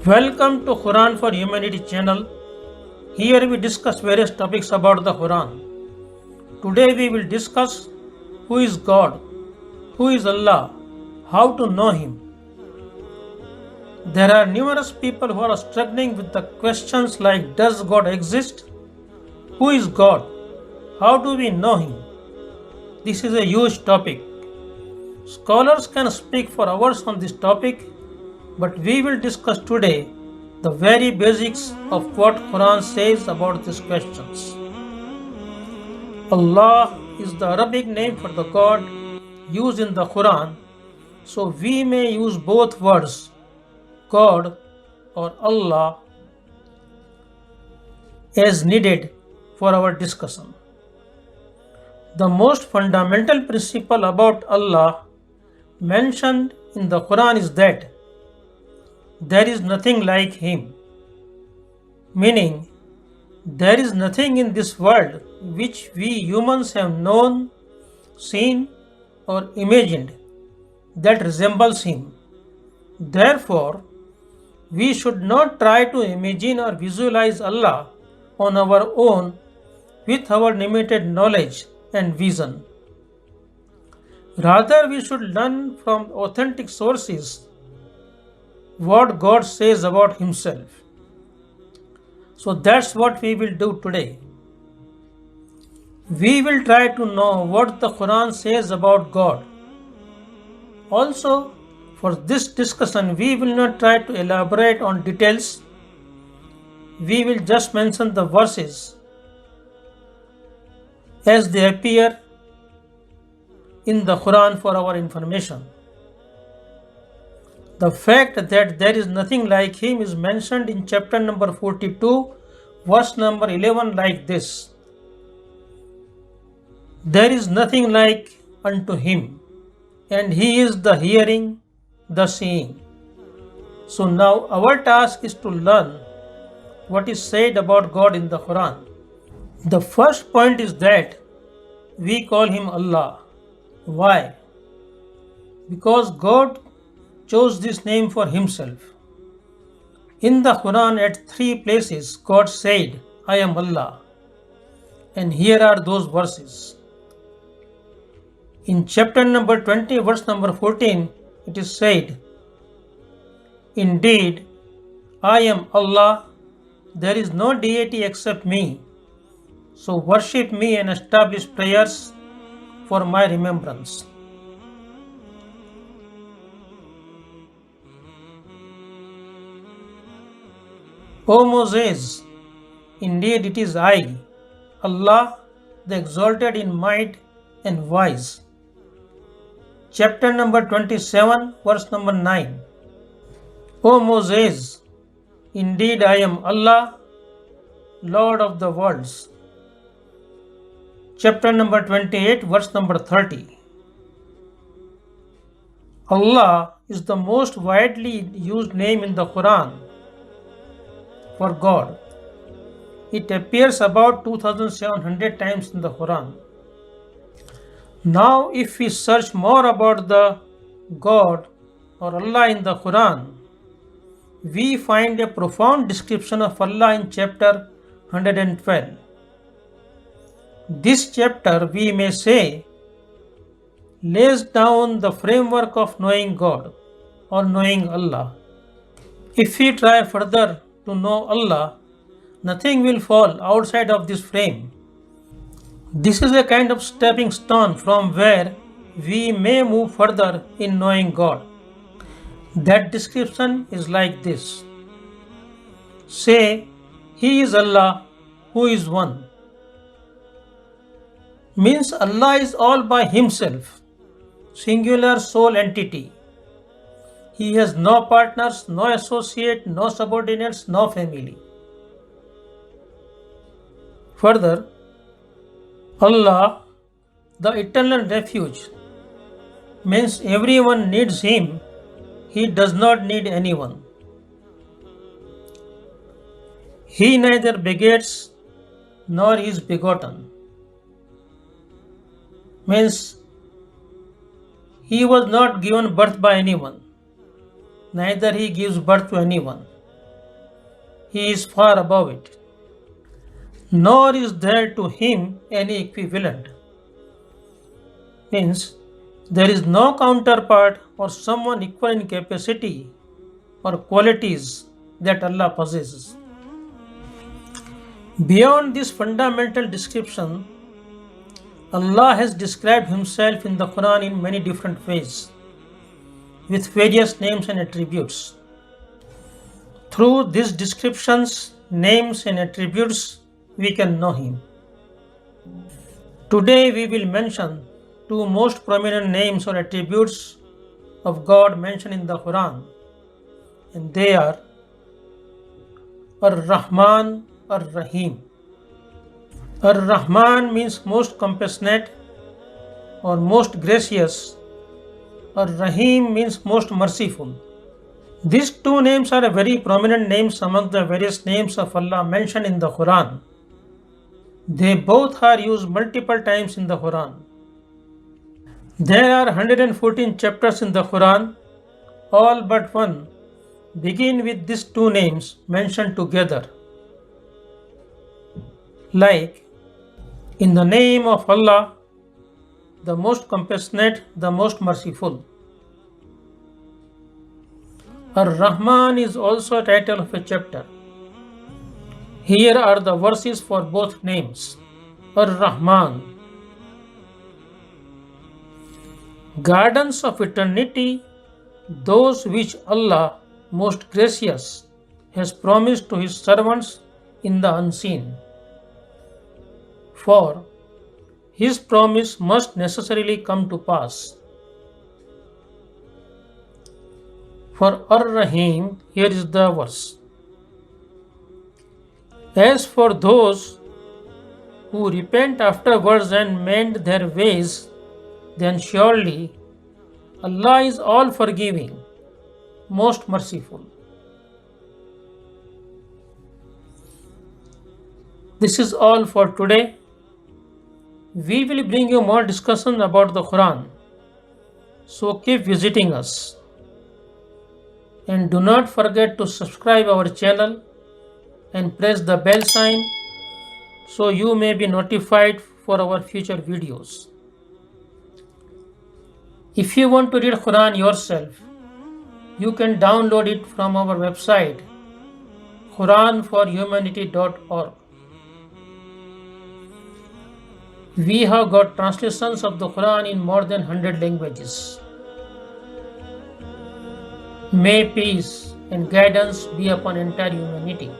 Welcome to Quran for Humanity channel. Here we discuss various topics about the Quran. Today we will discuss who is God, who is Allah, how to know Him. There are numerous people who are struggling with the questions like, does God exist? Who is God? How do we know Him? This is a huge topic. Scholars can speak for hours on this topic, but we will discuss today the very basics of what Quran says about these questions. Allah is the Arabic name for the God used in the Quran, so we may use both words, God or Allah, as needed for our discussion. The most fundamental principle about Allah mentioned in the Quran is that there is nothing like Him, meaning there is nothing in this world which we humans have known, seen, or imagined that resembles Him. Therefore, we should not try to imagine or visualize Allah on our own with our limited knowledge and vision. Rather, we should learn from authentic sources what God says about Himself. So that's what we will do today. We will try to know what the Quran says about God. Also, for this discussion, we will not try to elaborate on details. We will just mention the verses as they appear in the Quran for our information. The fact that there is nothing like Him is mentioned in chapter number 42, verse number 11 like this. There is nothing like unto Him, and He is the hearing, the seeing. So now our task is to learn what is said about God in the Quran. The first point is that we call Him Allah. Why? Because God chose this name for Himself. In the Quran, at 3 places, God said, I am Allah. And here are those verses. In chapter number 20, verse number 14, it is said, Indeed, I am Allah, there is no deity except me. So worship me and establish prayers for my remembrance. O Moses, indeed it is I, Allah, the exalted in might and wise. Chapter number 27, verse number 9. O Moses, indeed I am Allah, Lord of the worlds. Chapter number 28, verse number 30. Allah is the most widely used name in the Quran for God. It appears about 2700 times in the Quran. Now, if we search more about the God or Allah in the Quran, we find a profound description of Allah in chapter 112. This chapter, we may say, lays down the framework of knowing God or knowing Allah. If we try further to know Allah, nothing will fall outside of this frame. This is a kind of stepping stone from where we may move further in knowing God. That description is like this. Say, He is Allah, who is one. means Allah is all by Himself, singular sole entity. He has no partners, no associate, no subordinates, no family. Further, Allah, the eternal refuge, means everyone needs Him, He does not need anyone. He neither begets nor is begotten. Means He was not given birth by anyone, neither He gives birth to anyone. He is far above it. Nor is there to Him any equivalent. Means there is no counterpart or someone equal in capacity or qualities that Allah possesses. Beyond this fundamental description, Allah has described Himself in the Quran in many different ways, with various names and attributes. Through these descriptions, names, and attributes, we can know Him. Today we will mention two most prominent names or attributes of God mentioned in the Quran, and they are Ar-Rahman, Ar-Rahim. Ar-Rahman means most compassionate or most gracious. Ar-Rahim means most merciful. These two names are very prominent names among the various names of Allah mentioned in the Quran. They both are used multiple times in the Quran. There are 114 chapters in the Quran, all but one begin with these two names mentioned together. Like, in the name of Allah, the most compassionate, the most merciful. Ar-Rahman is also a title of a chapter. Here are the verses for both names. Ar-Rahman. Gardens of eternity, those which Allah, most gracious, has promised to His servants in the unseen. For His promise must necessarily come to pass. For Ar-Rahim, here is the verse. As for those who repent afterwards and mend their ways, then surely Allah is all forgiving, most merciful. This is all for today. We will bring you more discussion about the Quran. So keep visiting us. And do not forget to subscribe our channel and press the bell sign so you may be notified for our future videos. If you want to read Quran yourself, you can download it from our website quranforhumanity.org. We have got translations of the Quran in more than 100 languages. May peace and guidance be upon entire humanity.